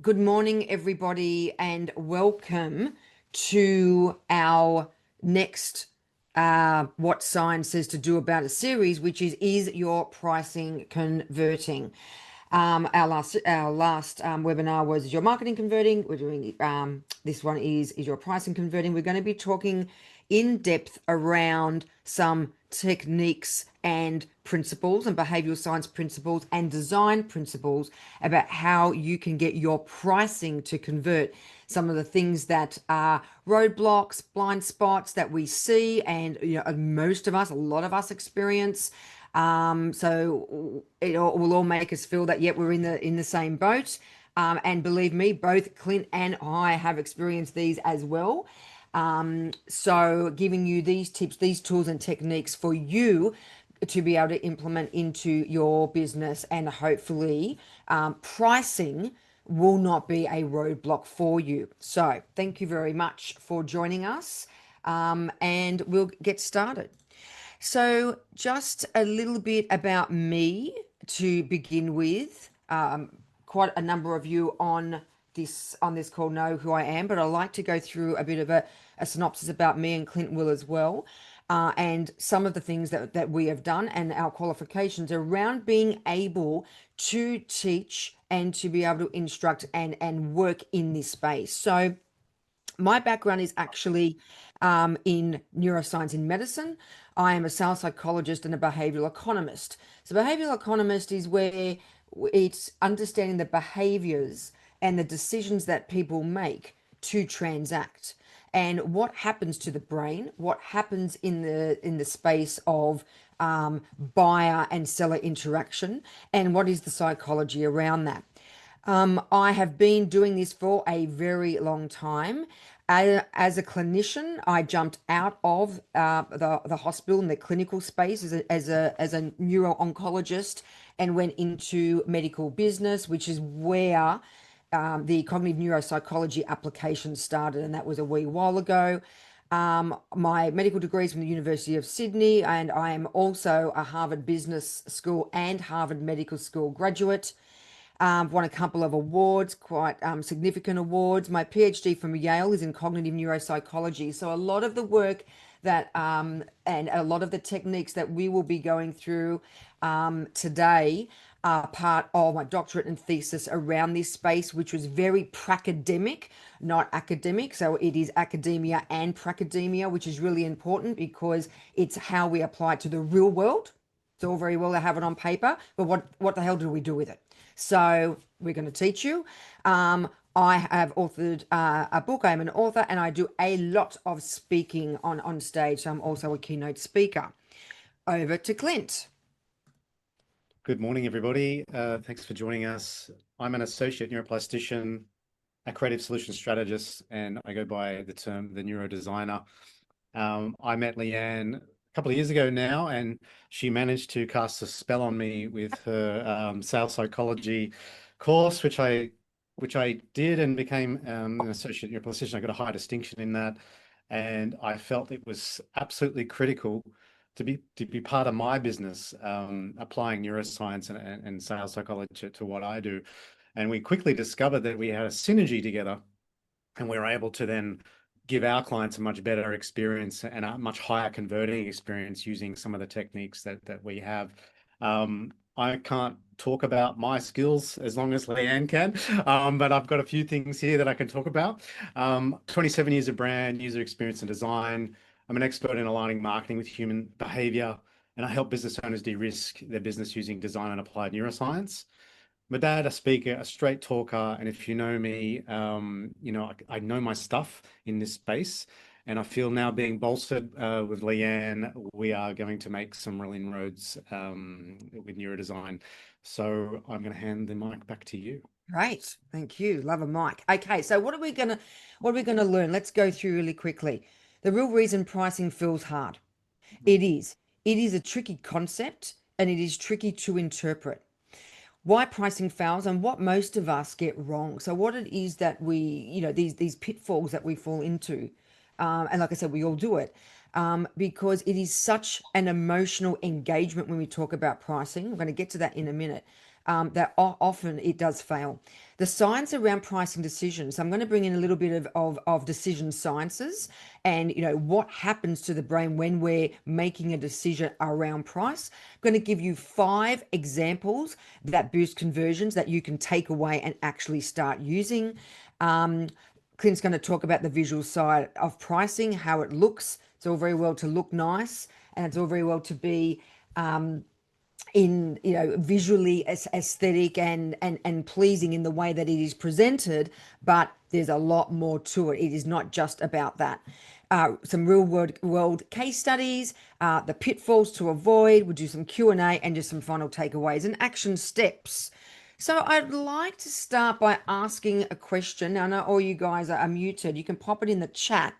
Good morning, everybody, and welcome to our next What Science Says to Do About a series, which is your pricing converting? Our last webinar was Is Your Marketing Converting? We're doing this one is Your Pricing Converting? We're going to be talking in depth around some techniques and principles and behavioral science principles and design principles about how you can get your pricing to convert. Some of the things that are roadblocks, blind spots that we see, and most of us, a lot of us experience. So it will all make us feel that, yep, we're in the same boat. And believe me, both Clint and I have experienced these as well. So giving you these tips, these tools and techniques for you to be able to implement into your business, and hopefully pricing will not be a roadblock for you. So thank you very much for joining us, and we'll get started. So, just a little bit about me to begin with. Quite a number of you on this call know who I am, but I like to go through a bit of a synopsis about me, and Clint will as well, and some of the things that we have done and our qualifications around being able to teach and to be able to instruct and work in this space. So my background is actually in neuroscience in medicine. I am a sales psychologist and a behavioral economist. So, behavioral economist is where it's understanding the behaviors and the decisions that people make to transact, and what happens to the brain, what happens in the space of buyer and seller interaction, and what is the psychology around that. I have been doing this for a very long time. As a clinician, I jumped out of the hospital and the clinical space as a neuro-oncologist and went into medical business, which is where the cognitive neuropsychology application started, and that was a wee while ago. My medical degree is from the University of Sydney, and I am also a Harvard Business School and Harvard Medical School graduate. Won a couple of awards, quite significant awards. My PhD from Yale is in cognitive neuropsychology. So a lot of the work that and a lot of the techniques that we will be going through today are part of my doctorate and thesis around this space, which was very pracademic, not academic. So it is academia and pracademia, which is really important because it's how we apply it to the real world. It's all very well to have it on paper, but what the hell do we do with it? So we're going to teach you. I have authored a book. I'm an author, and I do a lot of speaking on stage. So I'm also a keynote speaker. Over to Clint. Good morning, everybody. Thanks for joining us. I'm an associate neuroplastician, a creative solution strategist, and I go by the term the neurodesigner. I met Leanne a couple of years ago now, and she managed to cast a spell on me with her sales psychology course, which I did and became an associate neuroplastician. I got a high distinction in that, and I felt it was absolutely critical to be part of my business, applying neuroscience and sales psychology to what I do. And we quickly discovered that we had a synergy together, and we were able to then give our clients a much better experience and a much higher converting experience using some of the techniques that we have. I can't talk about my skills as long as Leanne can, but I've got a few things here that I can talk about. 27 years of brand, user experience and design. I'm an expert in aligning marketing with human behavior, and I help business owners de-risk their business using design and applied neuroscience. My dad, a speaker, a straight talker, and if you know me, I know my stuff in this space, and I feel now being bolstered with Leanne, we are going to make some real inroads with neurodesign. So I'm going to hand the mic back to you. Great, thank you. Love a mic. Okay, so what are we gonna learn? Let's go through really quickly. The real reason pricing feels hard. It is. It is a tricky concept, and it is tricky to interpret. Why pricing fails and what most of us get wrong. So what it is that these pitfalls that we fall into, and like I said, we all do it, because it is such an emotional engagement when we talk about pricing. We're going to get to that in a minute. that often it does fail. The science around pricing decisions. So I'm going to bring in a little bit of decision sciences and what happens to the brain when we're making a decision around price. I'm going to give you 5 examples that boost conversions that you can take away and actually start using. Clint's going to talk about the visual side of pricing, how it looks. It's all very well to look nice, and it's all very well to be in visually aesthetic and pleasing in the way that it is presented, but there's a lot more to it. It is not just about that. Some real world case studies, the pitfalls to avoid. We'll do some Q&A and just some final takeaways and action steps. So I'd like to start by asking a question. I know all you guys are muted. You can pop it in the chat.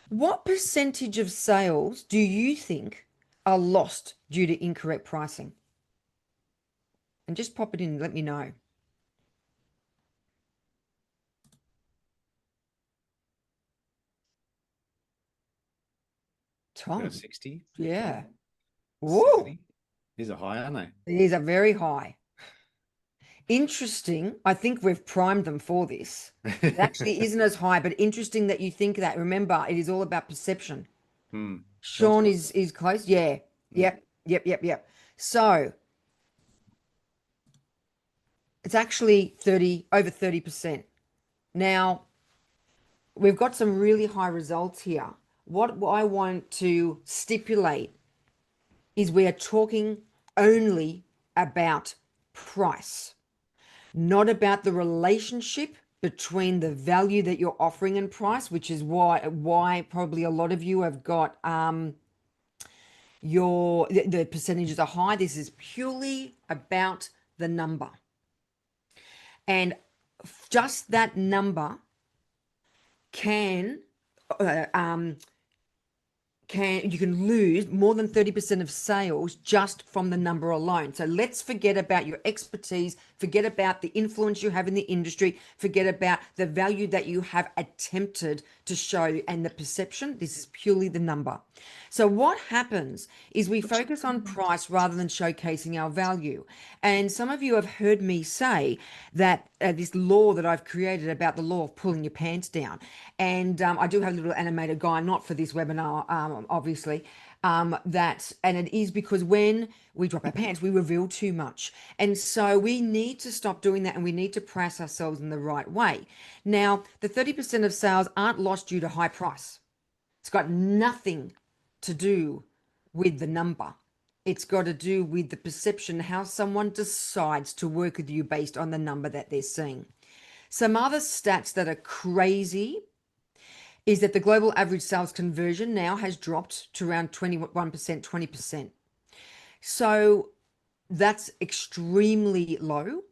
What percentage of sales do you think are lost due to incorrect pricing? And just pop it in and let me know. Tom, 60, yeah. Whoa, 70. These are high, aren't they? these are very high. Interesting. I think we've primed them for this. It actually isn't as high, but interesting that you think that. Remember, it is all about perception. Sounds Sean good. is close. Yeah. Mm. Yep. So it's actually over 30%. Now, we've got some really high results here. What I want to stipulate is we are talking only about price, not about the relationship between the value that you're offering and price, which is why probably a lot of you have got the percentages are high. This is purely about the number. And just that number can uh, um, you can lose more than 30% of sales just from the number alone. So let's forget about your expertise, forget about the influence you have in the industry, forget about the value that you have attempted to show and the perception. This is purely the number. So what happens is we focus on price rather than showcasing our value. And some of you have heard me say that this law that I've created about the law of pulling your pants down. And I do have a little animated guy, not for this webinar, obviously, and it is because when we drop our pants, we reveal too much. And so we need to stop doing that and we need to price ourselves in the right way. Now, the 30% of sales aren't lost due to high price. It's got nothing to do with the number. It's got to do with the perception, how someone decides to work with you based on the number that they're seeing. Some other stats that are crazy is that the global average sales conversion now has dropped to around 21%, 20%. So that's extremely low.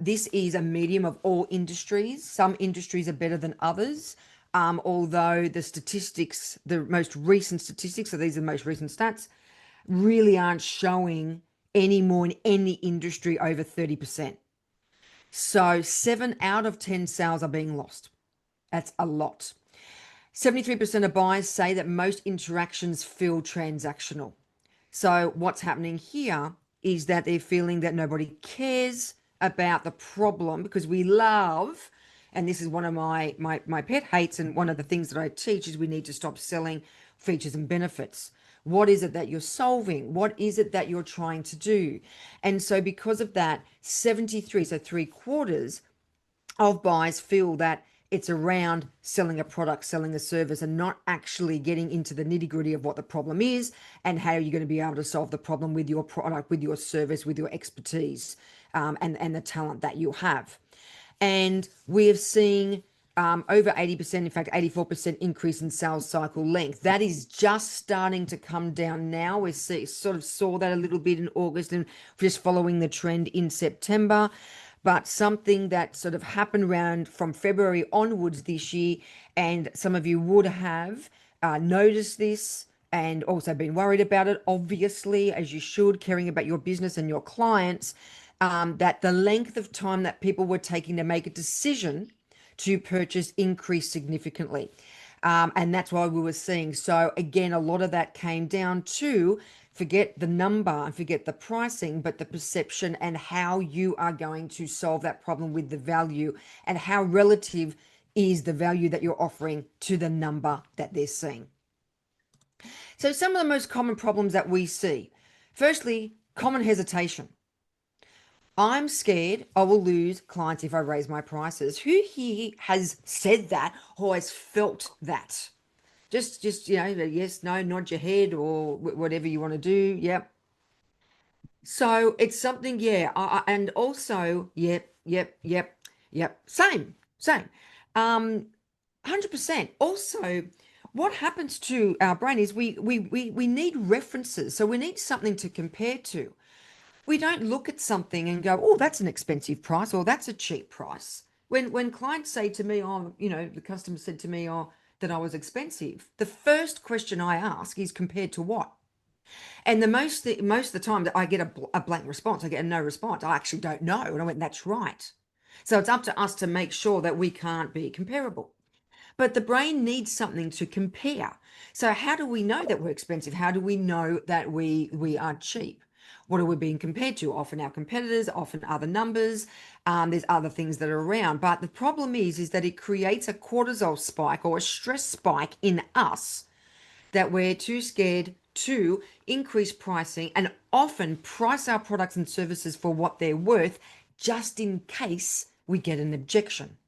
This is a medium of all industries. Some industries are better than others. Although the statistics, the most recent statistics, so these are the most recent stats, really aren't showing any more in any industry over 30%. So 7 out of 10 sales are being lost. That's a lot. 73% of buyers say that most interactions feel transactional. So what's happening here is that they're feeling that nobody cares about the problem because we love, and this is one of my pet hates, and one of the things that I teach is we need to stop selling features and benefits. What is it that you're solving? What is it that you're trying to do? And so because of that, 73, so 3/4 of buyers feel that it's around selling a product, selling a service, and not actually getting into the nitty gritty of what the problem is and how you're going to be able to solve the problem with your product, with your service, with your expertise, and the talent that you have. And we have seen over 80%, in fact, 84% increase in sales cycle length. That is just starting to come down now. We sort of saw that a little bit in August and just following the trend in September. But something that sort of happened around from February onwards this year, and some of you would have noticed this and also been worried about it, obviously, as you should, caring about your business and your clients, that the length of time that people were taking to make a decision to purchase increased significantly. And that's why we were seeing. So again, a lot of that came down to Forget the number and forget the pricing, but the perception and how you are going to solve that problem with the value, and how relative is the value that you're offering to the number that they're seeing. So, some of the most common problems that we see: firstly, common hesitation. I'm scared I will lose clients if I raise my prices. Who here has said that or has felt that? Just yes, no, nod your head or whatever you want to do. Yep. So it's something, yeah. And also, yep. Same. 100%. Also, what happens to our brain is we need references. So we need something to compare to. We don't look at something and go, oh, that's an expensive price or that's a cheap price. When clients say to me, oh, the customer said to me, oh, that I was expensive, the first question I ask is compared to what? And most of the time that I get a blank response, I get a no response. I actually don't know. And I went, that's right. So it's up to us to make sure that we can't be comparable. But the brain needs something to compare. So how do we know that we're expensive? How do we know that we are cheap? What are we being compared to? Often our competitors, often other numbers. There's other things that are around. But the problem is that it creates a cortisol spike or a stress spike in us, that we're too scared to increase pricing and often price our products and services for what they're worth, just in case we get an objection.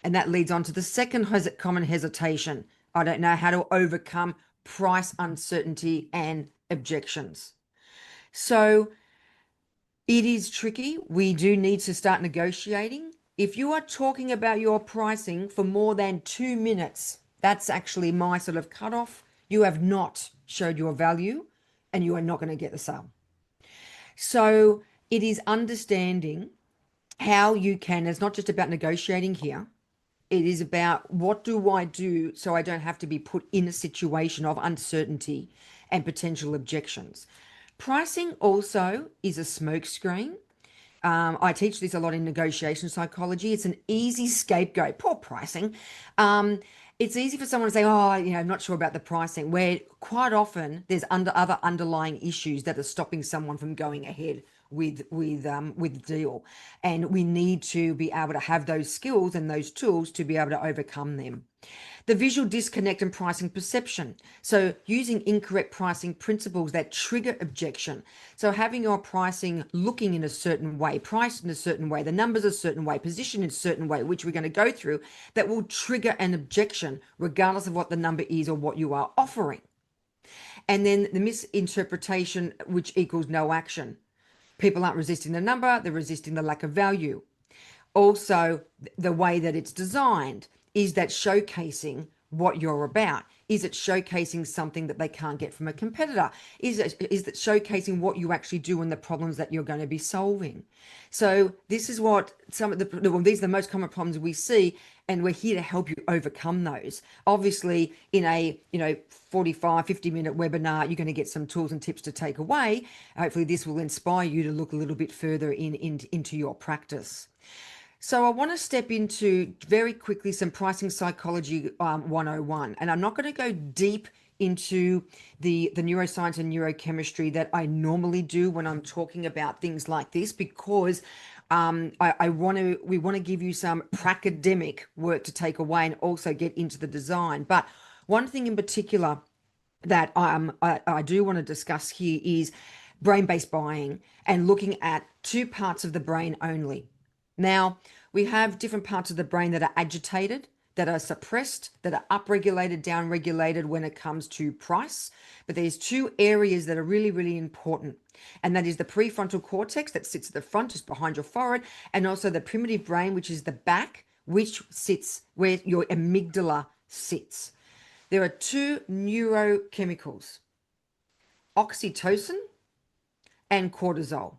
And that leads on to the second common hesitation. I don't know how to overcome price uncertainty and objections. So it is tricky. We do need to start negotiating. If you are talking about your pricing for more than 2 minutes, that's actually my sort of cutoff. You have not showed your value and you are not going to get the sale. So it is understanding how you can, it's not just about negotiating here. It is about, what do I do so I don't have to be put in a situation of uncertainty and potential objections. Pricing also is a smokescreen. I teach this a lot in negotiation psychology. It's an easy scapegoat. Poor pricing. It's easy for someone to say, "Oh, I'm not sure about the pricing," where quite often there's other underlying issues that are stopping someone from going ahead with the deal, and we need to be able to have those skills and those tools to be able to overcome them. The visual disconnect and pricing perception. So using incorrect pricing principles that trigger objection. So having your pricing looking in a certain way, priced in a certain way, the numbers a certain way, positioned in a certain way, which we're going to go through, that will trigger an objection regardless of what the number is or what you are offering. And then the misinterpretation, which equals no action. People aren't resisting the number, they're resisting the lack of value. Also, the way that it's designed, is that showcasing what you're about? Is it showcasing something that they can't get from a competitor? Is it showcasing what you actually do and the problems that you're going to be solving? So this is what these are the most common problems we see, and we're here to help you overcome those. Obviously, in a 45, 50-minute webinar, you're going to get some tools and tips to take away. Hopefully this will inspire you to look a little bit further into your practice. So I want to step into very quickly some pricing psychology 101, and I'm not going to go deep into the neuroscience and neurochemistry that I normally do when I'm talking about things like this, because we want to give you some academic work to take away and also get into the design. But one thing in particular that I do want to discuss here is brain-based buying and looking at two parts of the brain only. Now, we have different parts of the brain that are agitated, that are suppressed, that are upregulated, downregulated when it comes to price. But there's two areas that are really, really important. And that is the prefrontal cortex that sits at the front, just behind your forehead, and also the primitive brain, which is the back, which sits where your amygdala sits. There are two neurochemicals, oxytocin and cortisol.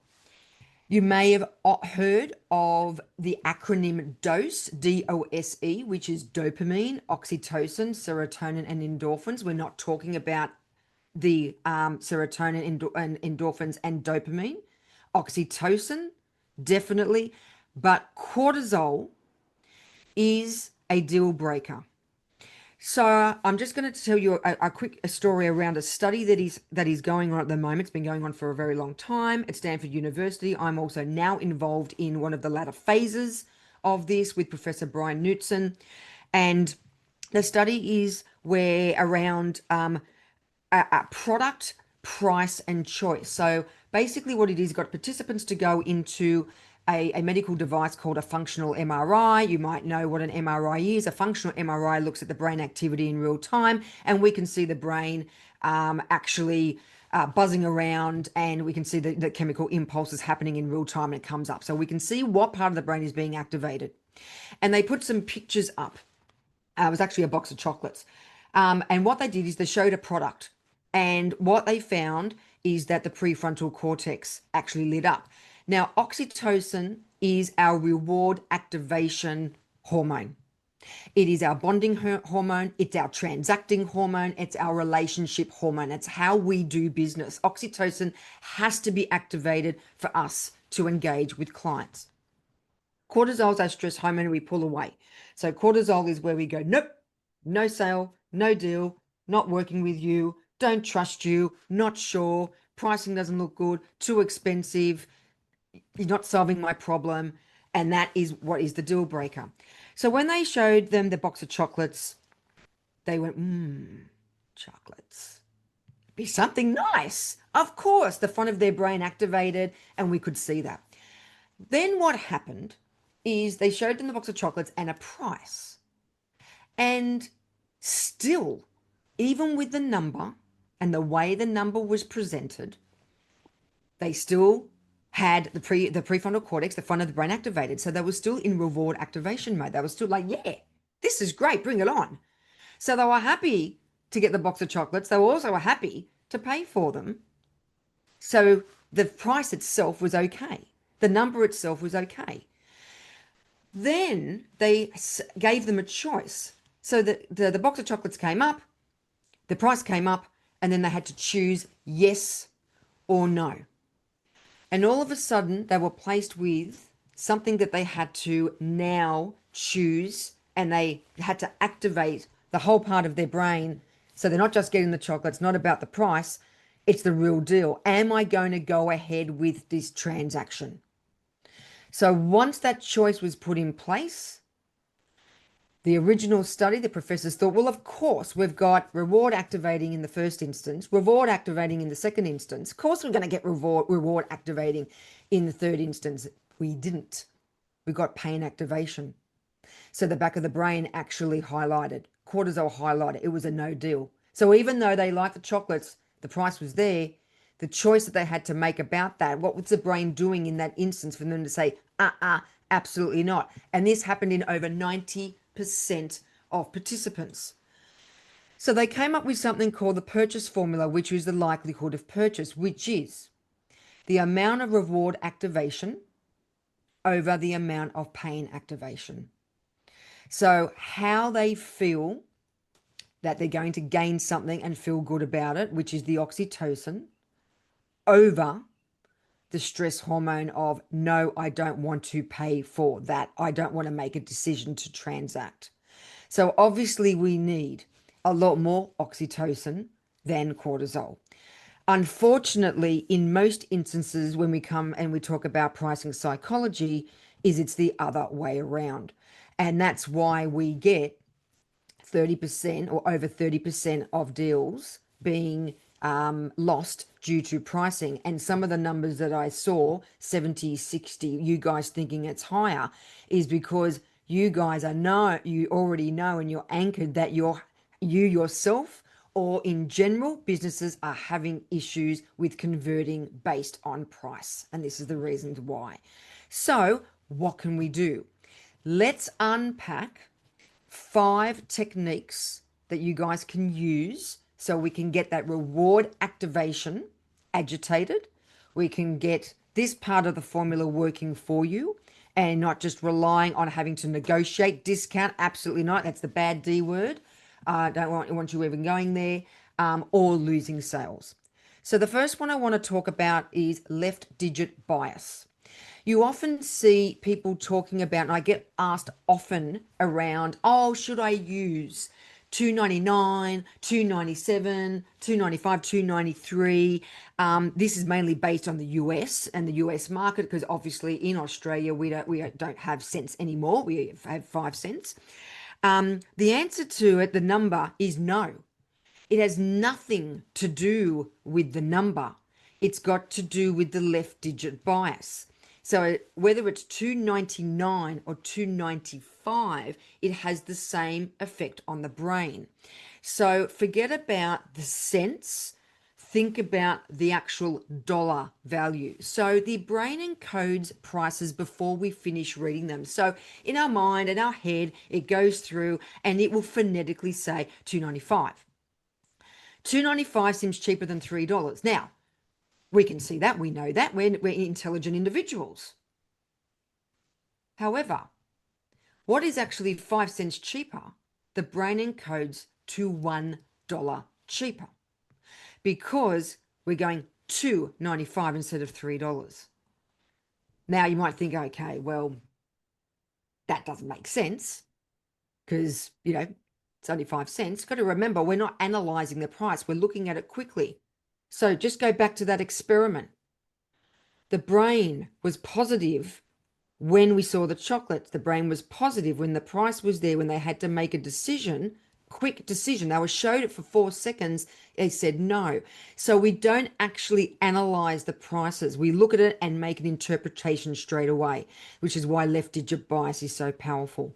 You may have heard of the acronym DOSE, DOSE, which is dopamine, oxytocin, serotonin, and endorphins. We're not talking about the serotonin and endorphins and dopamine. Oxytocin, definitely, but cortisol is a deal breaker. So I'm just going to tell you a quick story around a study that is going on at the moment. It's been going on for a very long time at Stanford University. I'm also now involved in one of the latter phases of this with Professor Brian Knutson, and the study is where around a product, price, and choice. So basically, what it is, got participants to go into a medical device called a functional MRI. You might know what an MRI is. A functional MRI looks at the brain activity in real time, and we can see the brain actually buzzing around, and we can see the chemical impulses happening in real time, and it comes up. So we can see what part of the brain is being activated. And they put some pictures up. It was actually a box of chocolates. And what they did is they showed a product. And what they found is that the prefrontal cortex actually lit up. Now, oxytocin is our reward activation hormone. It is our bonding hormone. It's our transacting hormone. It's our relationship hormone. It's how we do business. Oxytocin has to be activated for us to engage with clients. Cortisol is our stress hormone, we pull away. So cortisol is where we go, nope, no sale, no deal, not working with you, don't trust you, not sure, pricing doesn't look good, too expensive, you're not solving my problem. And that is what is the deal breaker. So when they showed them the box of chocolates, they went, chocolates. Be something nice. Of course, the front of their brain activated, and we could see that. Then what happened is they showed them the box of chocolates and a price. And still, even with the number and the way the number was presented, they still had the prefrontal cortex, the front of the brain activated. So they were still in reward activation mode. They were still like, yeah, this is great, bring it on. So they were happy to get the box of chocolates. They were also happy to pay for them. So the price itself was okay. The number itself was okay. Then they gave them a choice. So the box of chocolates came up, the price came up, and then they had to choose yes or no. And all of a sudden, they were placed with something that they had to now choose, and they had to activate the whole part of their brain. So they're not just getting the chocolate, it's not about the price, it's the real deal. Am I going to go ahead with this transaction? So once that choice was put in place, the original study, the professors thought, well, of course, we've got reward activating in the first instance, reward activating in the second instance. Of course, we're going to get reward activating in the third instance. We didn't. We got pain activation. So the back of the brain actually highlighted, cortisol highlighted. It was a no deal. So even though they liked the chocolates, the price was there, the choice that they had to make about that, what was the brain doing in that instance for them to say, absolutely not. And this happened in over 90% of participants. So they came up with something called the purchase formula, which is the likelihood of purchase, which is the amount of reward activation over the amount of pain activation. So how they feel that they're going to gain something and feel good about it, which is the oxytocin, over the stress hormone of, no, I don't want to pay for that. I don't want to make a decision to transact. So obviously we need a lot more oxytocin than cortisol. Unfortunately, in most instances, when we come and we talk about pricing psychology, is it's the other way around. And that's why we get 30% or over 30% of deals being lost due to pricing. And some of the numbers that I saw, 70, 60, you guys thinking it's higher, is because you guys you already know, and you're anchored that you yourself or in general businesses are having issues with converting based on price. And this is the reasons why. So what can we do? Let's unpack 5 techniques that you guys can use so we can get that reward activation agitated. We can get this part of the formula working for you and not just relying on having to negotiate discount. Absolutely not. That's the bad D word. Don't want you even going there, or losing sales. So the first one I want to talk about is left digit bias. You often see people talking about, and I get asked often around, oh, should I use $2.99, $2.97, $2.95, $2.93. This is mainly based on the US and the US market, because obviously in Australia we don't have cents anymore. We have 5 cents. The answer to it, the number, is no. It has nothing to do with the number. It's got to do with the left digit bias. So whether it's 299 or 295, it has the same effect on the brain. So forget about the cents. Think about the actual dollar value. So the brain encodes prices before we finish reading them. So in our mind and our head, it goes through and it will phonetically say 295. 295 seems cheaper than $3. Now, we can see that, we know that, we're intelligent individuals. However, what is actually 5 cents cheaper? The brain encodes to $1 cheaper, because we're going $2.95 instead of $3. Now you might think, okay, well, that doesn't make sense, because, it's only 5 cents. Got to remember, we're not analyzing the price, we're looking at it quickly. So just go back to that experiment. The brain was positive when we saw the chocolates. The brain was positive when the price was there, when they had to make a decision, quick decision. They were showed it for 4 seconds. They said no. So we don't actually analyze the prices. We look at it and make an interpretation straight away, which is why left digit bias is so powerful.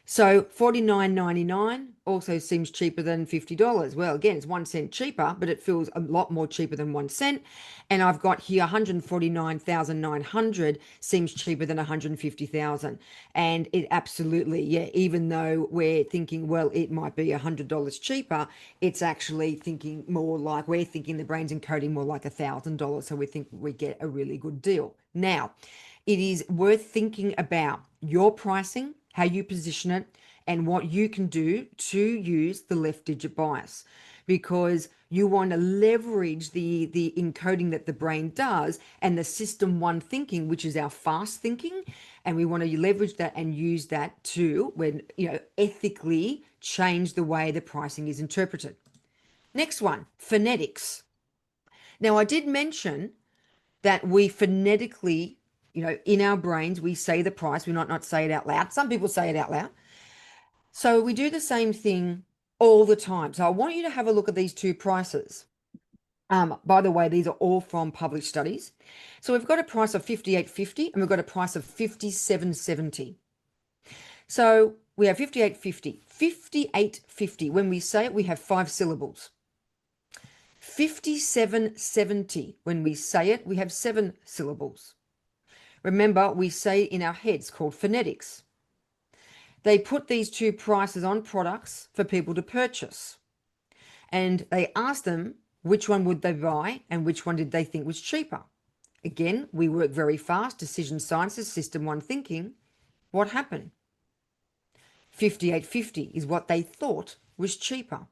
So $49.99 also seems cheaper than $50. Well, again, it's 1 cent cheaper, but it feels a lot more cheaper than 1 cent. And I've got here 149,900 seems cheaper than 150,000. And it absolutely, yeah, even though we're thinking, well, it might be $100 cheaper, it's actually thinking more like, we're thinking the brain's encoding more like $1,000. So we think we get a really good deal. Now, it is worth thinking about your pricing, how you position it, and what you can do to use the left digit bias, because you want to leverage the encoding that the brain does and the system one thinking, which is our fast thinking, and we want to leverage that and use that to, when ethically change the way the pricing is interpreted. Next one, phonetics. Now, I did mention that we phonetically, in our brains, we say the price. We might not say it out loud. Some people say it out loud. So we do the same thing all the time. So I want you to have a look at these two prices. By the way, these are all from published studies. So we've got a price of 58.50 and we've got a price of 57.70. So we have 58.50. 58.50. When we say it, we have 5 syllables. 57.70. When we say it, we have 7 syllables. Remember, we say in our heads, called phonetics. They put these two prices on products for people to purchase. And they asked them which one would they buy and which one did they think was cheaper. Again, we work very fast, decision sciences, system one thinking. What happened? 58.50 is what they thought was cheaper,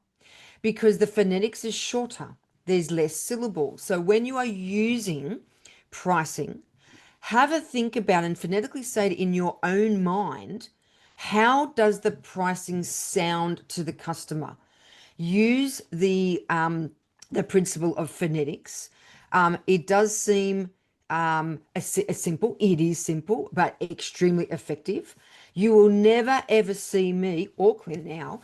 because the phonetics is shorter. There's less syllables. So when you are using pricing, have a think about and phonetically say it in your own mind. How does the pricing sound to the customer? Use the principle of phonetics. It does seem simple. It is simple, but extremely effective. You will never ever see me or Clint now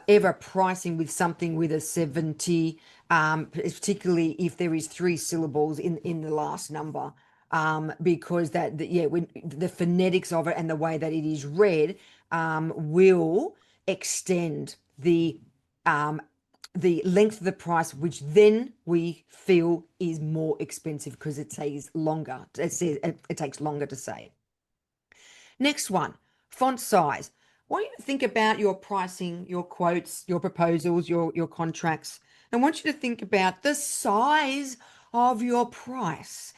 ever pricing with something with a 70, particularly if there is 3 syllables in the last number. Because when the phonetics of it and the way that it is read will extend the length of the price, which then we feel is more expensive because it takes longer. It takes longer to say. Next one, font size. I want you to think about your pricing, your quotes, your proposals, your contracts. I want you to think about the size of your price.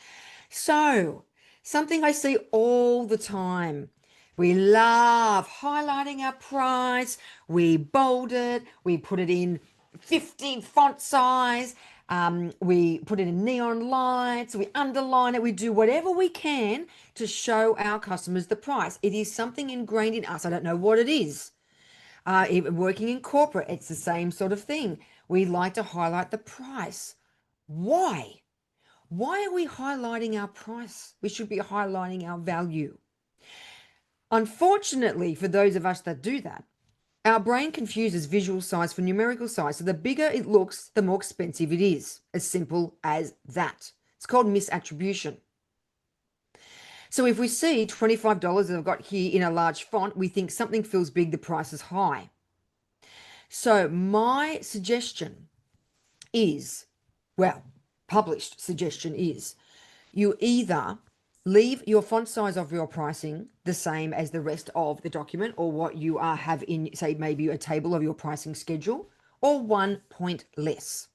So, something I see all the time. We love highlighting our price. We bold it. We put it in 50 font size. We put it in neon lights. We underline it. We do whatever we can to show our customers the price. It is something ingrained in us. I don't know what it is. Even working in corporate, it's the same sort of thing. We like to highlight the price. Why? Why are we highlighting our price? We should be highlighting our value. Unfortunately, for those of us that do that, our brain confuses visual size for numerical size. So the bigger it looks, the more expensive it is. As simple as that. It's called misattribution. So if we see $25 that I've got here in a large font, we think something feels big, the price is high. So my suggestion is, well, published suggestion is, you either leave your font size of your pricing the same as the rest of the document or what you have in, say, maybe a table of your pricing schedule, or 1 point less.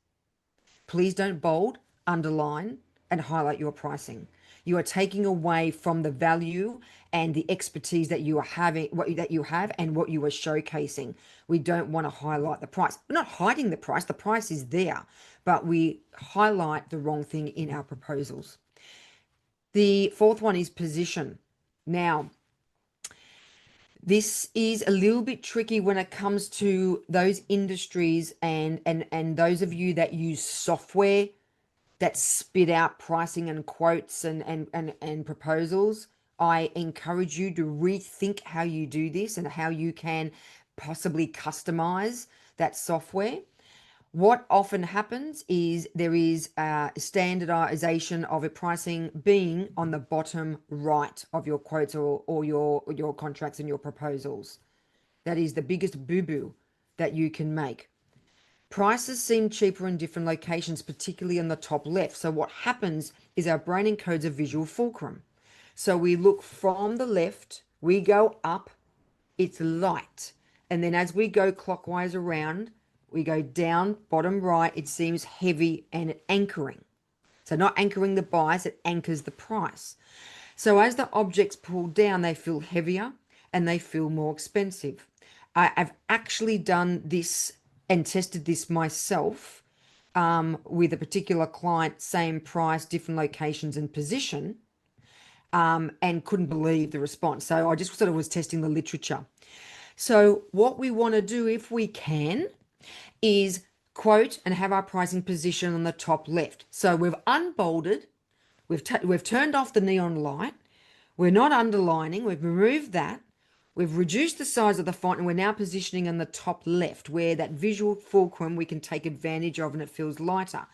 Please don't bold, underline, and highlight your pricing. You are taking away from the value and the expertise that you are having, that you have, and what you are showcasing. We don't want to highlight the price. We're not hiding the price. The price is there, but we highlight the wrong thing in our proposals. The fourth one is position. Now, this is a little bit tricky when it comes to those industries and those of you that use software that spit out pricing and quotes and proposals. I encourage you to rethink how you do this and how you can possibly customize that software. What often happens is there is a standardization of a pricing being on the bottom right of your quotes or your contracts and your proposals. That is the biggest boo-boo that you can make. Prices seem cheaper in different locations, particularly on the top left. So what happens is our brain encodes a visual fulcrum. So we look from the left, we go up, it's light. And then as we go clockwise around, we go down, bottom right, it seems heavy and anchoring. So not anchoring the bias, it anchors the price. So as the objects pull down, they feel heavier and they feel more expensive. I've actually done this and tested this myself with a particular client, same price, different locations and position, and couldn't believe the response. So I just sort of was testing the literature. So what we want to do, if we can, is quote and have our pricing position on the top left. So we've unbolded, we've turned off the neon light, we're not underlining, we've removed that, we've reduced the size of the font, and we're now positioning on the top left where that visual fulcrum we can take advantage of and it feels lighter.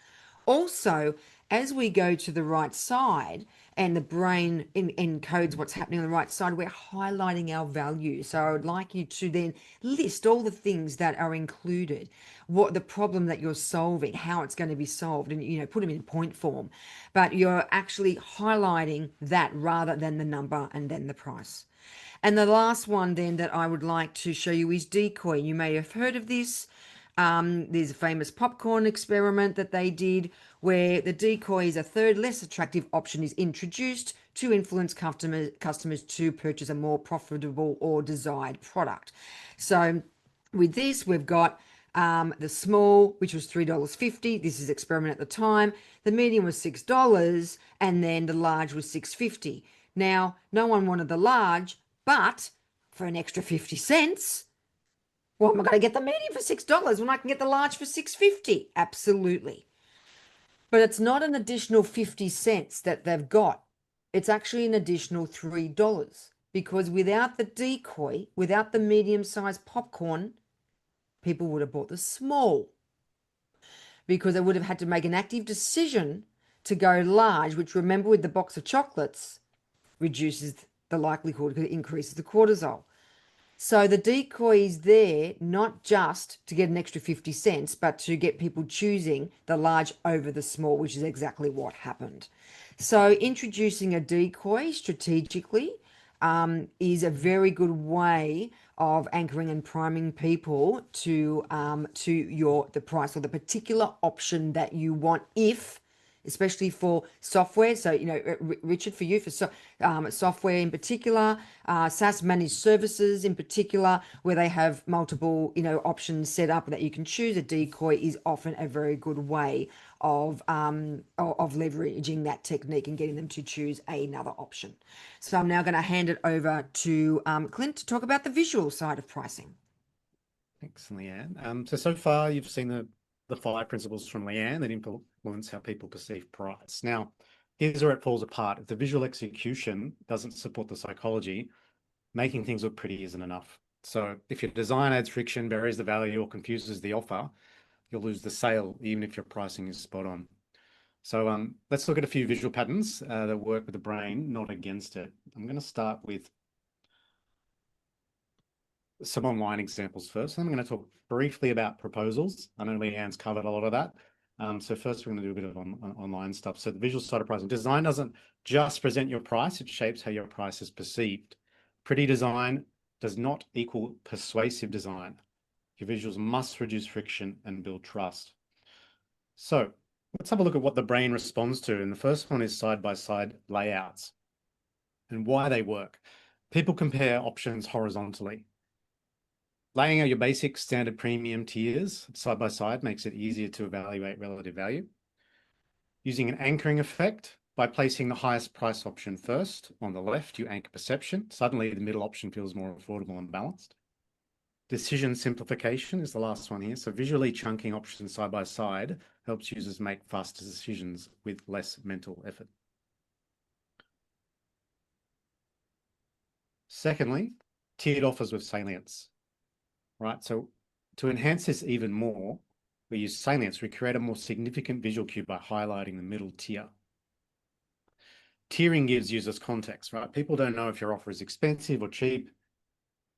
Also, as we go to the right side and the brain encodes what's happening on the right side, we're highlighting our value. So I would like you to then list all the things that are included, what the problem that you're solving, how it's going to be solved, and put them in point form. But you're actually highlighting that rather than the number and then the price. And the last one then that I would like to show you is decoy. You may have heard of this. There's a famous popcorn experiment that they did where the decoy is a third less attractive option is introduced to influence customers to purchase a more profitable or desired product. So with this, we've got the small, which was $3.50. This is experiment at the time. The medium was $6, and then the large was $6.50. Now, no one wanted the large, but for an extra 50 cents, well, am I going to get the medium for $6 when I can get the large for $6.50? Absolutely. But it's not an additional 50 cents that they've got. It's actually an additional $3 because without the decoy, without the medium-sized popcorn, people would have bought the small because they would have had to make an active decision to go large, which, remember, with the box of chocolates, reduces the likelihood because it increases the cortisol. So the decoy is there not just to get an extra 50 cents, but to get people choosing the large over the small, which is exactly what happened. So introducing a decoy strategically is a very good way of anchoring and priming people to the price or the particular option that you want, if especially for software. So, Richard, for you, for software in particular, SaaS managed services in particular, where they have multiple, options set up that you can choose, a decoy is often a very good way of leveraging that technique and getting them to choose another option. So I'm now going to hand it over to Clint to talk about the visual side of pricing. Thanks, Leanne. So far you've seen the five principles from Leanne that influence how people perceive price. Now, here's where it falls apart. If the visual execution doesn't support the psychology, making things look pretty isn't enough. So if your design adds friction, buries the value, or confuses the offer, you'll lose the sale, even if your pricing is spot on. So let's look at a few visual patterns that work with the brain, not against it. I'm going to start with some online examples first. I'm going to talk briefly about proposals. I know Leanne's covered a lot of that. So first we're going to do a bit of online stuff. So the visual side of pricing. Design doesn't just present your price, it shapes how your price is perceived. Pretty design does not equal persuasive design. Your visuals must reduce friction and build trust. So let's have a look at what the brain responds to. And the first one is side-by-side layouts and why they work. People compare options horizontally. Laying out your basic standard premium tiers side by side makes it easier to evaluate relative value. Using an anchoring effect, by placing the highest price option first on the left, you anchor perception. Suddenly the middle option feels more affordable and balanced. Decision simplification is the last one here. So visually chunking options side by side helps users make faster decisions with less mental effort. Secondly, tiered offers with salience, right? So to enhance this even more, we use salience. We create a more significant visual cue by highlighting the middle tier. Tiering gives users context, right? People don't know if your offer is expensive or cheap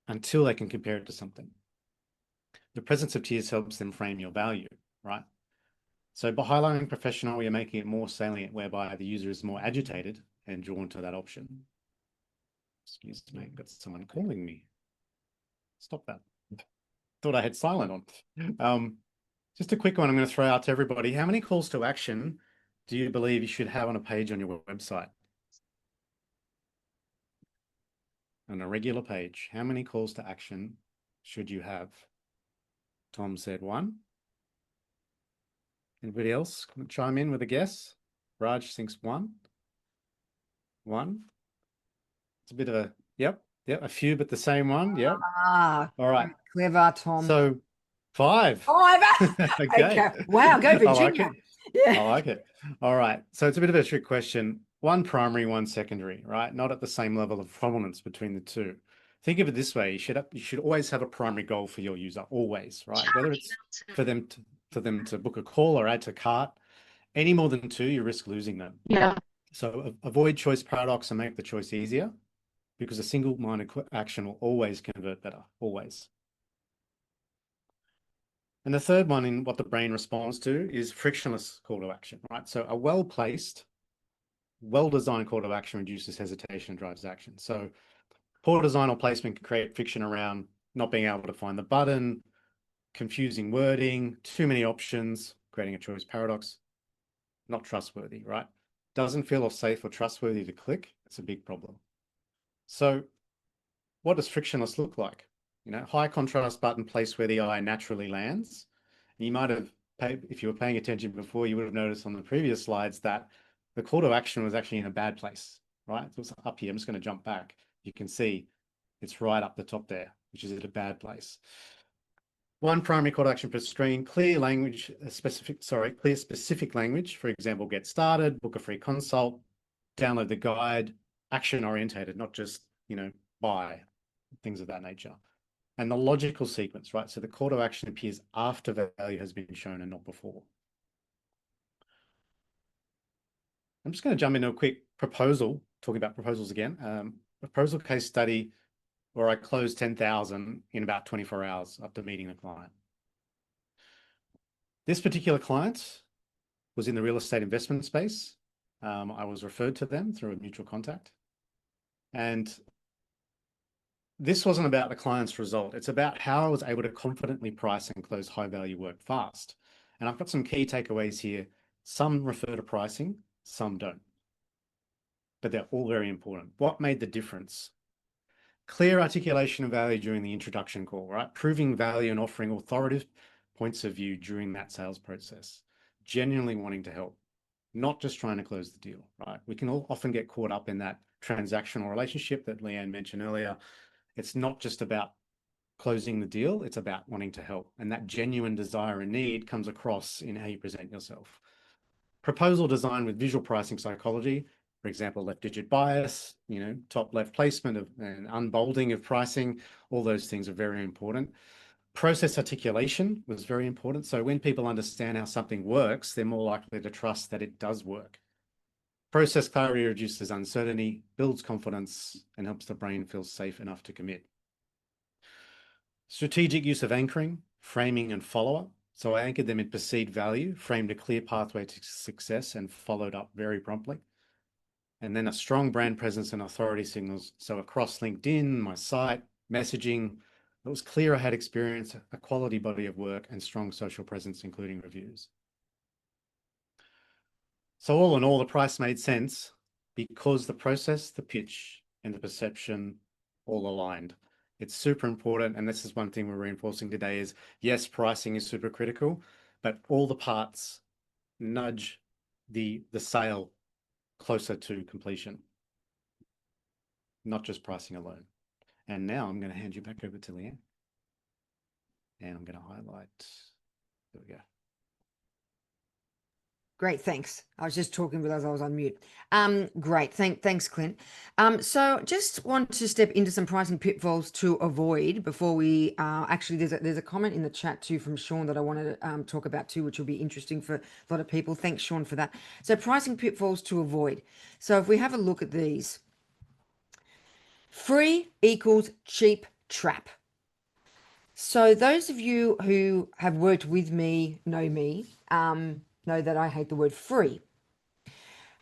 until they can compare it to something. The presence of tiers helps them frame your value, right? So by highlighting professional, you're making it more salient, whereby the user is more agitated and drawn to that option. Excuse me, got someone calling me. Stop that. Thought I had silent on. Just a quick one I'm going to throw out to everybody. How many calls to action do you believe you should have on a page on your website? On a regular page, how many calls to action should you have? Tom said one. Anybody else chime in with a guess? Raj thinks one. One. It's a bit of a, yep, a few, but the same one. Yep. Ah, All right. clever, Tom. So five. Oh, Okay. okay. Wow, go I like Virginia. it. Yeah. I like it. All right. So it's a bit of a trick question. One primary, one secondary, right? Not at the same level of prominence between the two. Think of it this way: you should always have a primary goal for your user, always, right? Whether it's for them to book a call or add to cart, any more than two, you risk losing them. Yeah. So avoid choice paradox and make the choice easier, because a single-minded action will always convert better, always. And the third one in what the brain responds to is frictionless call to action, right? So a well-placed, well-designed call to action reduces hesitation and drives action. So poor design or placement can create friction around not being able to find the button, confusing wording, too many options, creating a choice paradox, not trustworthy, right? Doesn't feel safe or trustworthy to click. It's a big problem. So what does frictionless look like? High contrast button placed where the eye naturally lands. And you might have if you were paying attention before, you would have noticed on the previous slides that the call to action was actually in a bad place, right? So it's up here. I'm just going to jump back. You can see it's right up the top there, which is at a bad place. One primary call to action per screen, clear specific language. For example, get started, book a free consult, download the guide, action orientated, not just, buy, things of that nature. And the logical sequence, right? So the call to action appears after value has been shown and not before. I'm just going to jump into a quick proposal, talking about proposals again. A proposal case study where I closed 10,000 in about 24 hours after meeting the client. This particular client was in the real estate investment space. I was referred to them through a mutual contact. And this wasn't about the client's result. It's about how I was able to confidently price and close high value work fast. And I've got some key takeaways here. Some refer to pricing, some don't. But they're all very important. What made the difference? Clear articulation of value during the introduction call, right? Proving value and offering authoritative points of view during that sales process. Genuinely wanting to help, not just trying to close the deal, right? We can often get caught up in that transactional relationship that Leanne mentioned earlier. It's not just about closing the deal. It's about wanting to help. And that genuine desire and need comes across in how you present yourself. Proposal design with visual pricing psychology, for example, left digit bias, top left placement and unbolding of pricing, all those things are very important. Process articulation was very important. So when people understand how something works, they're more likely to trust that it does work. Process clarity reduces uncertainty, builds confidence, and helps the brain feel safe enough to commit. Strategic use of anchoring, framing, and follow-up. So I anchored them in perceived value, framed a clear pathway to success, and followed up very promptly. And then a strong brand presence and authority signals. So across LinkedIn, my site, messaging, it was clear I had experience, a quality body of work, and strong social presence, including reviews. So all in all, the price made sense because the process, the pitch, and the perception all aligned. It's super important, and this is one thing we're reinforcing today is, yes, pricing is super critical, but all the parts nudge the sale closer to completion, not just pricing alone. And now I'm going to hand you back over to Leanne. And I'm going to highlight, there we go. Great, thanks. I was just talking as I was on mute. Great, thanks, Clint. So just want to step into some pricing pitfalls to avoid before we actually there's a comment in the chat too from Sean that I wanted to talk about too, which will be interesting for a lot of people. Thanks, Sean, for that. So pricing pitfalls to avoid. So if we have a look at these, free equals cheap trap. So those of you who have worked with me, know that I hate the word free.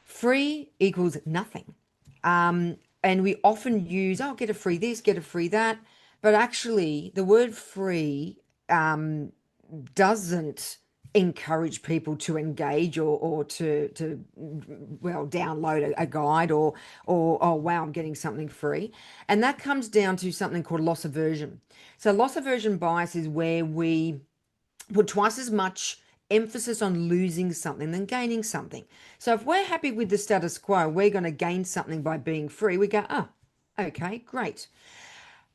Free equals nothing. And we often use, oh, get a free this, get a free that. But actually, the word free doesn't encourage people to engage or to download a guide or oh wow, I'm getting something free. And that comes down to something called loss aversion. So loss aversion bias is where we put twice as much emphasis on losing something than gaining something. So if we're happy with the status quo, we're going to gain something by being free. We go, oh, okay, great.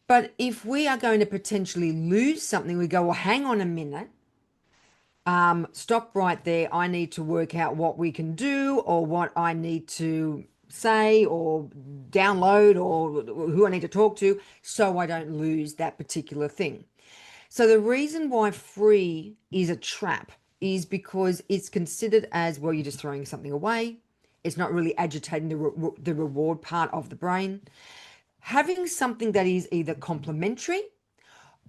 But if we are going to potentially lose something, we go, well, hang on a minute. Stop right there. I need to work out what we can do or what I need to say or download or who I need to talk to so I don't lose that particular thing. So the reason why free is a trap is because it's considered as, well, you're just throwing something away. It's not really agitating the reward part of the brain. Having something that is either complementary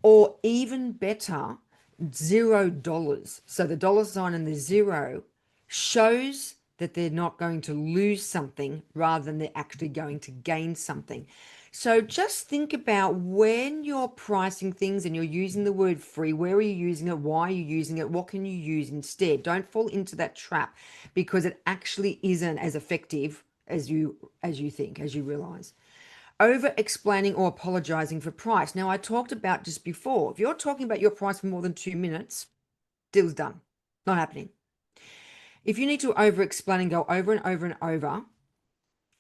or even better, $0. So the dollar sign and the zero shows that they're not going to lose something rather than they're actually going to gain something. So just think about when you're pricing things and you're using the word free, where are you using it? Why are you using it? What can you use instead? Don't fall into that trap because it actually isn't as effective as you think, as you realize. Over explaining or apologizing for price. Now, I talked about just before, if you're talking about your price for more than 2 minutes, deal's done. Not happening. If you need to over explain and go over and over and over,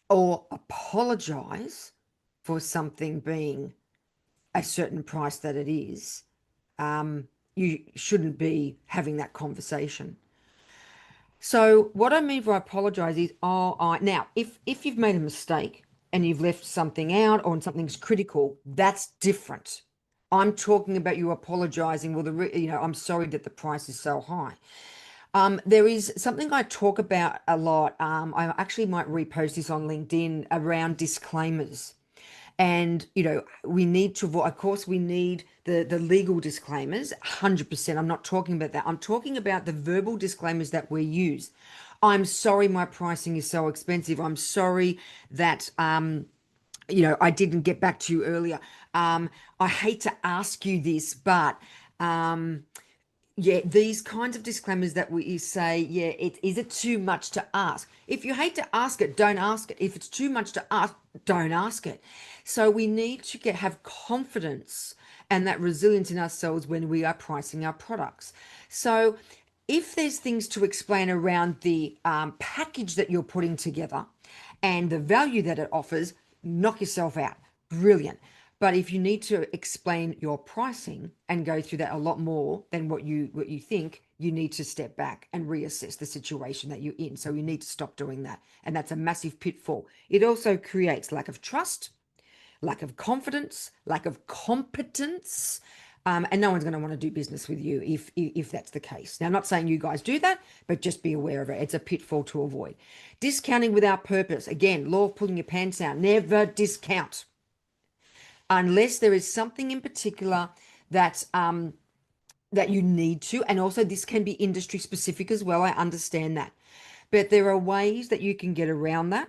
or apologize for something being a certain price that it is, you shouldn't be having that conversation. So what I mean by apologize is, now if you've made a mistake and you've left something out or something's critical, that's different. I'm talking about you apologizing. Well, I'm sorry that the price is so high. There is something I talk about a lot. I actually might repost this on LinkedIn around disclaimers. And, we need to, of course, we need the legal disclaimers, 100%. I'm not talking about that. I'm talking about the verbal disclaimers that we use. I'm sorry my pricing is so expensive. I'm sorry that, I didn't get back to you earlier. I hate to ask you this, but yeah, these kinds of disclaimers that we say, yeah, is it too much to ask? If you hate to ask it, don't ask it. If it's too much to ask, don't ask it. So we need to have confidence and that resilience in ourselves when we are pricing our products. So if there's things to explain around the package that you're putting together and the value that it offers, knock yourself out. Brilliant. But if you need to explain your pricing and go through that a lot more than what you think, you need to step back and reassess the situation that you're in. So you need to stop doing that. And that's a massive pitfall. It also creates lack of trust, lack of confidence, lack of competence. And no one's going to want to do business with you if that's the case. Now, I'm not saying you guys do that, but just be aware of it. It's a pitfall to avoid. Discounting without purpose. Again, law of pulling your pants down. Never discount unless there is something in particular that you need to. And also, this can be industry specific as well. I understand that, but there are ways that you can get around that.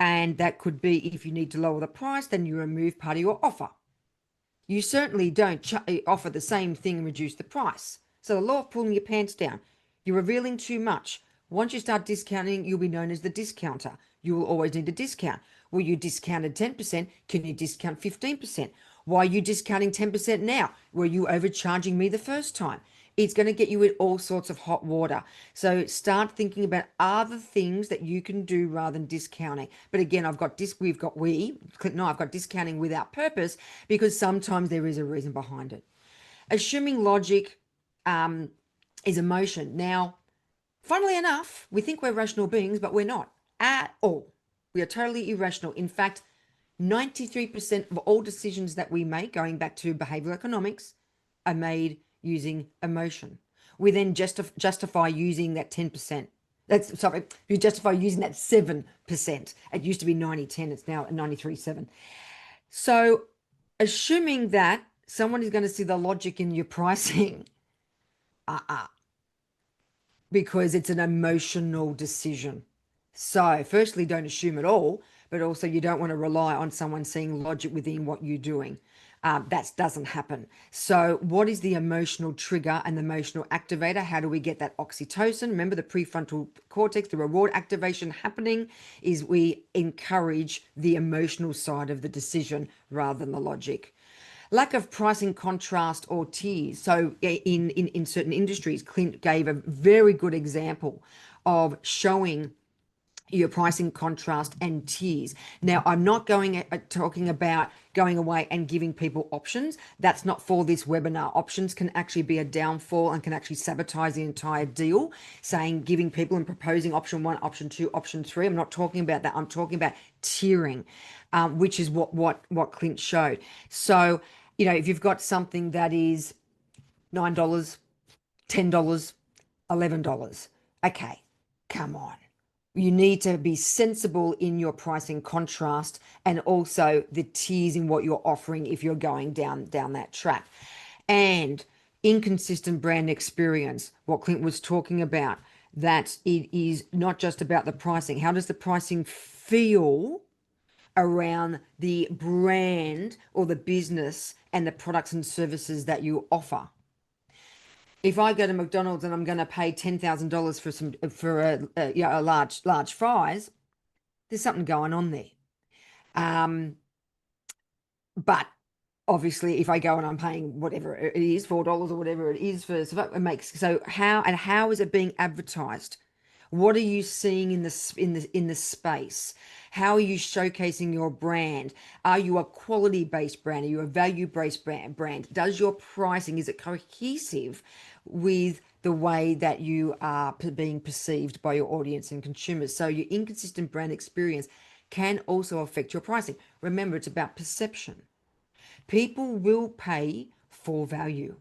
And that could be if you need to lower the price, then you remove part of your offer. You certainly don't offer the same thing and reduce the price. So the law of pulling your pants down, you're revealing too much. Once you start discounting, you'll be known as the discounter. You will always need a discount. Well, you discounted 10%. Can you discount 15%? Why are you discounting 10% now? Were you overcharging me the first time? It's going to get you in all sorts of hot water. So start thinking about other things that you can do rather than discounting. But again, Clint and I've got discounting without purpose because sometimes there is a reason behind it. Assuming logic is emotion. Now, funnily enough, we think we're rational beings, but we're not at all. We are totally irrational. In fact, 93% of all decisions that we make, going back to behavioral economics, are made using emotion. We then justify using that 10%. You justify using that 7%. It used to be 90-10, it's now 93-7. So, assuming that someone is going to see the logic in your pricing, because it's an emotional decision. So, firstly, don't assume at all, but also you don't want to rely on someone seeing logic within what you're doing. That doesn't happen. So, what is the emotional trigger and the emotional activator? How do we get that oxytocin? Remember, the prefrontal cortex, the reward activation happening is we encourage the emotional side of the decision rather than the logic. Lack of pricing contrast or tiers. So in certain industries, Clint gave a very good example of showing your pricing contrast and tiers. Now, I'm not talking about going away and giving people options. That's not for this webinar. Options can actually be a downfall and can actually sabotage the entire deal. Saying giving people and proposing option 1, option 2, option 3. I'm not talking about that. I'm talking about tiering, which is what Clint showed. So, if you've got something that is $9, $10, $11, okay, come on. You need to be sensible in your pricing contrast and also the tiers in what you're offering if you're going down that track. And inconsistent brand experience, what Clint was talking about, that it is not just about the pricing. How does the pricing feel around the brand or the business and the products and services that you offer? If I go to McDonald's and I'm going to pay $10,000 for a large fries, there's something going on there. But obviously, if I go and I'm paying whatever it is, $4 or whatever it is how is it being advertised? What are you seeing in the space? How are you showcasing your brand? Are you a quality-based brand? Are you a value-based brand? Does your pricing, is it cohesive with the way that you are being perceived by your audience and consumers? So your inconsistent brand experience can also affect your pricing. Remember, it's about perception. People will pay for value.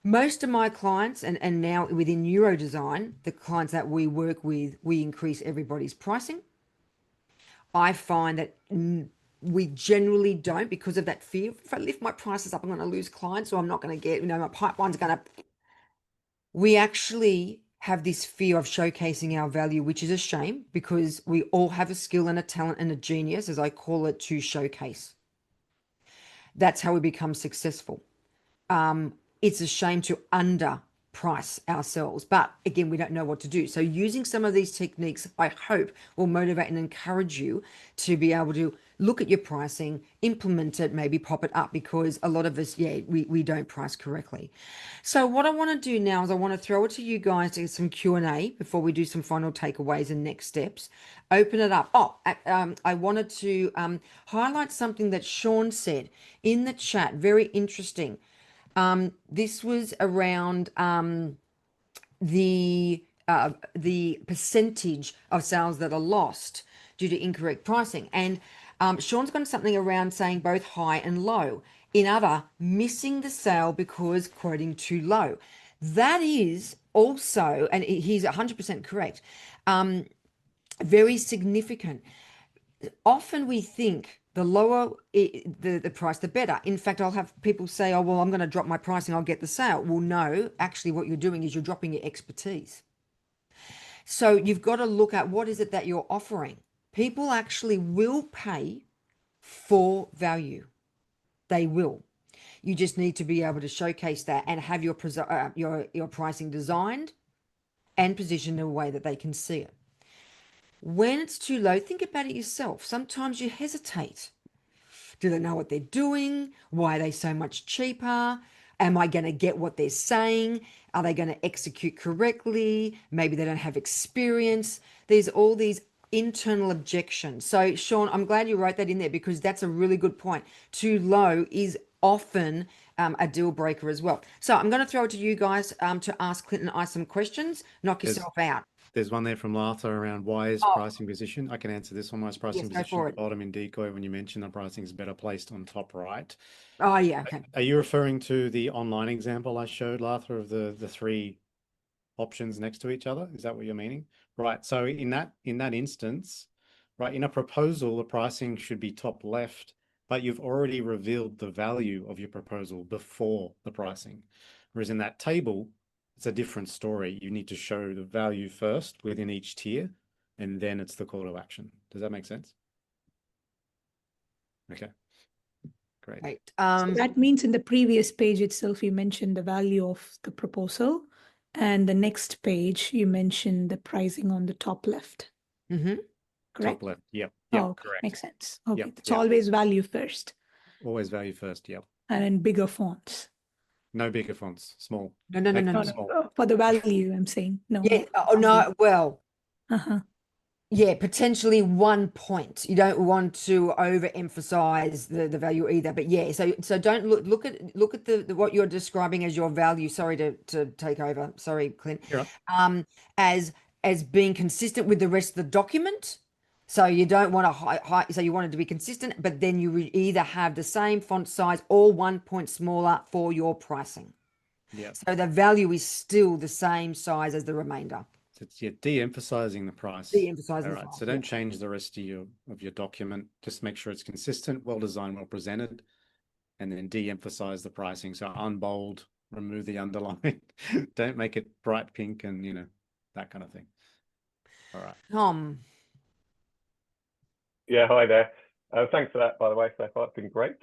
Most of my clients, and now within neurodesign, the clients that we work with, we increase everybody's pricing. I find that we generally don't, because of that fear. If I lift my prices up, I'm going to lose clients, or I'm not going to get, my pipeline's going to. We actually have this fear of showcasing our value, which is a shame because we all have a skill and a talent and a genius, as I call it, to showcase. That's how we become successful. It's a shame to underprice ourselves. But again, we don't know what to do. So using some of these techniques, I hope, will motivate and encourage you to be able to look at your pricing, implement it, maybe pop it up, because a lot of us, yeah, we don't price correctly. So what I want to do now is I want to throw it to you guys to get some Q&A before we do some final takeaways and next steps. Open it up. I wanted to highlight something that Sean said in the chat. Very interesting. This was around the percentage of sales that are lost due to incorrect pricing. And Sean's got something around saying both high and low. In other, missing the sale because quoting too low. That is also, and he's 100% correct, very significant. Often we think the lower the price, the better. In fact, I'll have people say, oh, well, I'm going to drop my pricing, I'll get the sale. Well, no, actually what you're doing is you're dropping your expertise. So you've got to look at what is it that you're offering. People actually will pay for value. They will. You just need to be able to showcase that and have your pricing designed and positioned in a way that they can see it. When it's too low, think about it yourself. Sometimes you hesitate. Do they know what they're doing? Why are they so much cheaper? Am I going to get what they're saying? Are they going to execute correctly? Maybe they don't have experience. There's all these internal objections. So, Sean, I'm glad you wrote that in there, because that's a really good point. Too low is often a deal breaker as well. So, I'm going to throw it to you guys to ask Clinton and I some questions. Knock There's yourself out. there's one there from Lartha around why is Oh, pricing position. I can answer this one. Why is yes, pricing go position for at the it. bottom in decoy when you mention the pricing is better placed on top right? Oh, yeah, okay. Are you referring to the online example I showed, Lartha, of the three options next to each other? Is that what you're meaning? Right. So in that instance, right, in a proposal, the pricing should be top left, but you've already revealed the value of your proposal before the pricing. Whereas in that table, it's a different story. You need to show the value first within each tier, and then it's the call to action. Does that make sense? Okay, great. Right. So that means in the previous page itself, you mentioned the value of the proposal, and the next page, you mentioned the pricing on the top left, Mm-hmm. correct? Top left. Yep. Oh, Yep. okay. Correct. Makes sense. Okay. Yep. It's Yep. always value first Always value first. Yep. and in bigger fonts. No bigger fonts. Small. No, no, no, Make no, them No, no. no, small. for the value, I'm saying. No, Yeah. not Oh, value. no. Well, Uh-huh. yeah, potentially 1 point. You don't want to overemphasize the value either. But yeah, so don't look at the what you're describing as your value. Sorry to take over. Sorry, Clint. You're right. Um, as being consistent with the rest of the document. So you don't want to so you want it to be consistent, but then you either have the same font size or 1 point smaller for your pricing. Yeah. So the value is still the same size as the remainder. It's de-emphasizing the price. De-emphasizing All the right. price. So don't change the rest of your document. Just make sure it's consistent, well designed, well presented, and then de-emphasize the pricing. So unbold, remove the underline. Don't make it bright pink and that kind of thing. All right. Tom. Yeah, hi there. Thanks for that, by the way, so far. It's been great.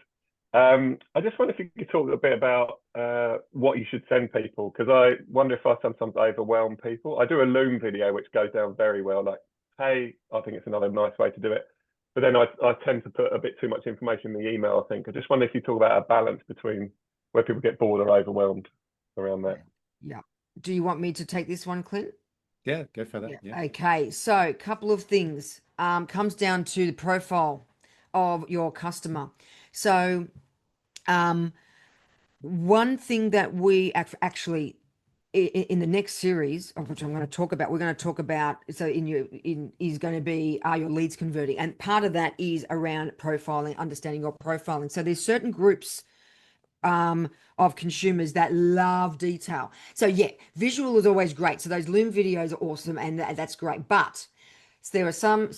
I just wonder if you could talk a bit about what you should send people, because I wonder if I sometimes overwhelm people. I do a Loom video, which goes down very well, like, hey, I think it's another nice way to do it. But then I tend to put a bit too much information in the email, I think. I just wonder if you talk about a balance between where people get bored or overwhelmed around that. Yeah. Do you want me to take this one, Clint? Yeah, go for that. Yeah. Yeah. Okay. So a couple of things. Comes down to the profile of your customer. So one thing that we actually in the next series, of which I'm going to talk about, we're going to talk about, so is going to be, are your leads converting? And part of that is around profiling, understanding your profiling. So there's certain groups of consumers that love detail. So yeah, visual is always great. So those Loom videos are awesome, and that's great. But there are some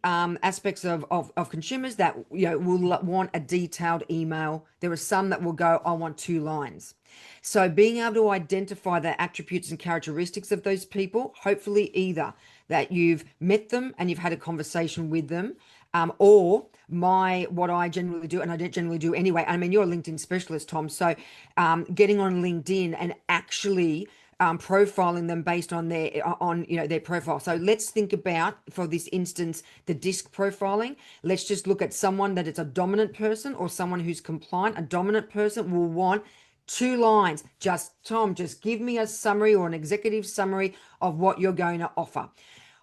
aspects of consumers that will want a detailed email. There are some that will go, I want 2 lines. So being able to identify the attributes and characteristics of those people, hopefully either that you've met them and you've had a conversation with them, or what I generally do, and I don't generally do anyway. I mean, you're a LinkedIn specialist, Tom. So getting on LinkedIn and actually profiling them based on their profile. So let's think about, for this instance, the disc profiling. Let's just look at someone that is a dominant person or someone who's compliant. A dominant person will want 2 lines. Tom, just give me a summary or an executive summary of what you're going to offer.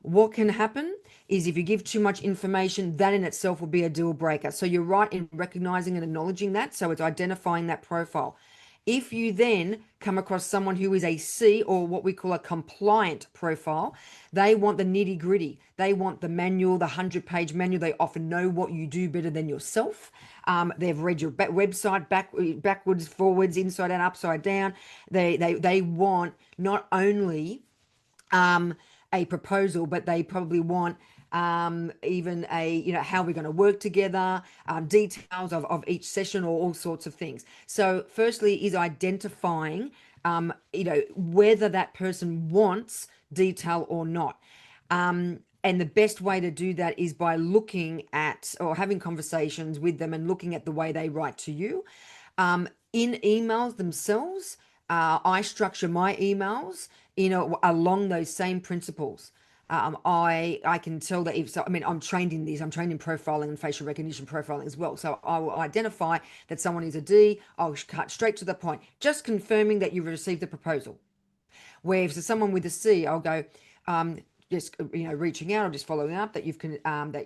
What can happen is, if you give too much information, that in itself will be a deal breaker. So you're right in recognizing and acknowledging that. So it's identifying that profile. If you then come across someone who is a C, or what we call a compliant profile, they want the nitty gritty. They want the manual, the 100-page manual. They often know what you do better than yourself. They've read your website backwards, forwards, inside out, upside down. They want not only a proposal, but they probably want even how we're going to work together, details of each session, or all sorts of things. So firstly is identifying whether that person wants detail or not. And the best way to do that is by looking at, or having conversations with them and looking at the way they write to you. In emails themselves, I structure my emails along those same principles. I can tell that I'm trained in this. I'm trained in profiling and facial recognition profiling as well. So I will identify that someone is a D. I'll cut straight to the point, just confirming that you've received the proposal. Where if it's someone with a C, I'll go, just reaching out or just following up that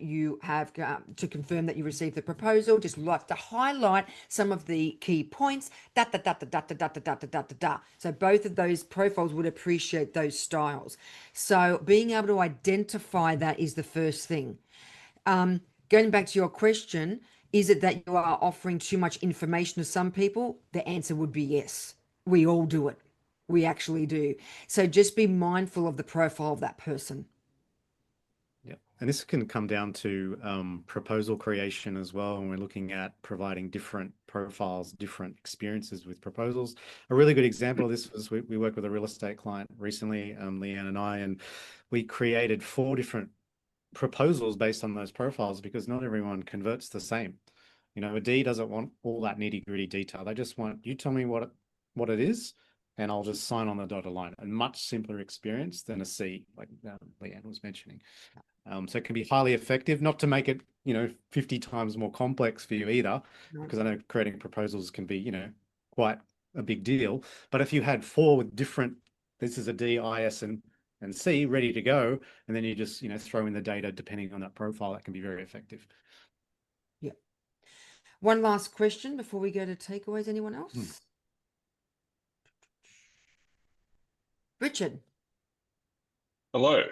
you have to confirm that you received the proposal. Just like to highlight some of the key points. So both of those profiles would appreciate those styles. So being able to identify that is the first thing. Going back to your question, is it that you are offering too much information to some people? The answer would be yes. We all do it. We actually do. So just be mindful of the profile of that person. Yeah, and this can come down to proposal creation as well. When we're looking at providing different profiles, different experiences with proposals. A really good example of this was we worked with a real estate client recently, Leanne and I, and we created 4 different proposals based on those profiles, because not everyone converts the same. A D doesn't want all that nitty gritty detail. They just want, you tell me what it is, and I'll just sign on the dotted line. A much simpler experience than a C, like Leanne was mentioning. So it can be highly effective, not to make it, 50 times more complex for you either, because I know creating proposals can be, quite a big deal. But if you had 4 with different, this is a D, I, S, and C ready to go, and then you just, throw in the data depending on that profile, that can be very effective. Yeah. One last question before we go to takeaways. Anyone else? Richard. Hello.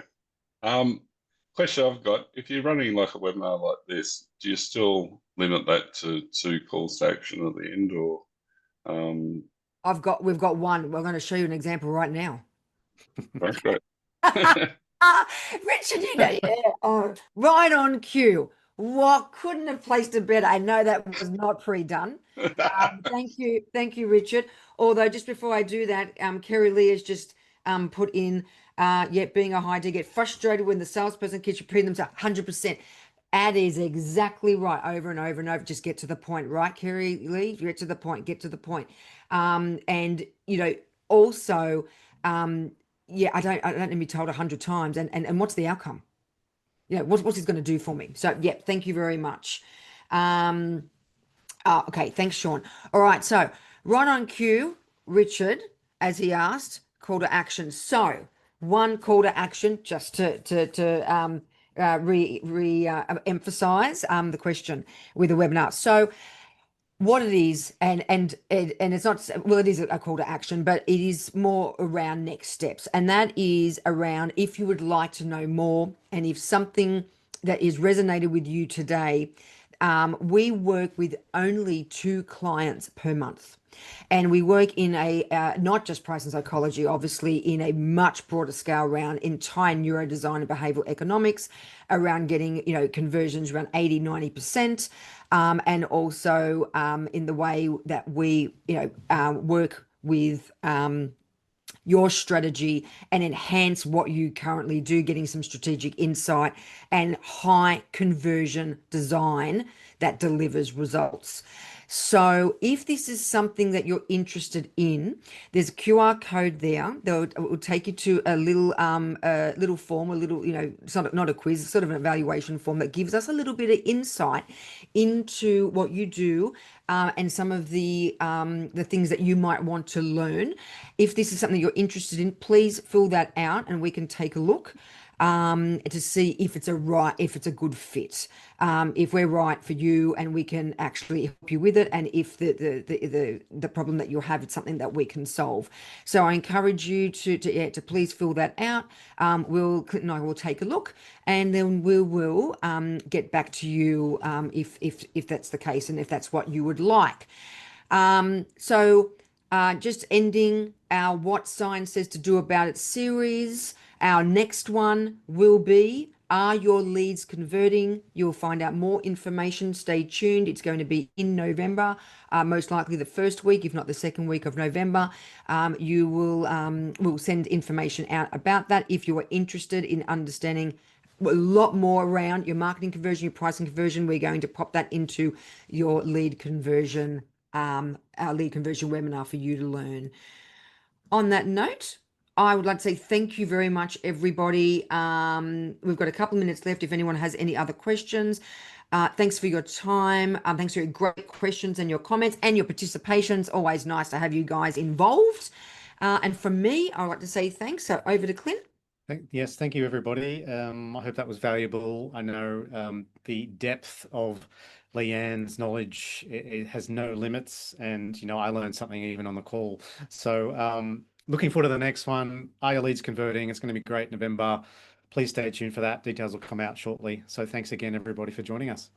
Question I've got, if you're running like a webinar like this, do you still limit that to 2 calls to action at the end, or We've got one. We're going to show you an example right now. That's great. Richard, right on cue. What, couldn't have placed it better. I know that was not pre-done. Thank you, Richard. Although just before I do that, Kerry Lee has just put in, being a high D, get frustrated when the salesperson keeps repeating themselves 100%. Ad is exactly right, over and over and over. Just get to the point, right, Kerry Lee? Get to the point. And also, I don't need to be told 100 times. And what's the outcome? What's this going to do for me? So yeah, thank you very much. Okay, thanks, Sean. All right, so right on cue, Richard, as he asked, call to action. So one call to action, just to emphasize the question with the webinar. So what it is, and it's not, well, it is a call to action, but it is more around next steps. And that is around, if you would like to know more, and if something that is resonated with you today, we work with only 2 clients per month. And we work in a, not just price and psychology, obviously, in a much broader scale around entire neurodesign and behavioral economics, around getting, conversions around 80, 90%. And also in the way that we, work with your strategy and enhance what you currently do, getting some strategic insight and high conversion design that delivers results. So if this is something that you're interested in, there's a QR code there that will take you to a little form, a little, it's not a quiz, it's sort of an evaluation form that gives us a little bit of insight into what you do, and some of the things that you might want to learn. If this is something you're interested in, please fill that out and we can take a look to see if it's a good fit, if we're right for you and we can actually help you with it, and if the problem that you have is something that we can solve. So I encourage you to please fill that out. Clint and I will take a look, and then we will get back to you if that's the case and if that's what you would like. Just ending our What Science Says to Do About It series. Our next one will be, are your leads converting? You'll find out more information. Stay tuned. It's going to be in November, most likely the first week, if not the second week of November. We'll send information out about that. If you are interested in understanding a lot more around your marketing conversion, your pricing conversion, we're going to pop that into your lead conversion, our lead conversion webinar for you to learn. On that note, I would like to say thank you very much, everybody. We've got a couple of minutes left if anyone has any other questions. Thanks for your time. Thanks for your great questions and your comments and your participation. It's always nice to have you guys involved. And from me, I'd like to say thanks. So over to Clint. Yes, thank you, everybody. I hope that was valuable. I know the depth of Leanne's knowledge, it has no limits, and I learned something even on the call. So looking forward to the next one. Are your leads converting? It's going to be great in November. Please stay tuned for that. Details will come out shortly. So thanks again, everybody, for joining us.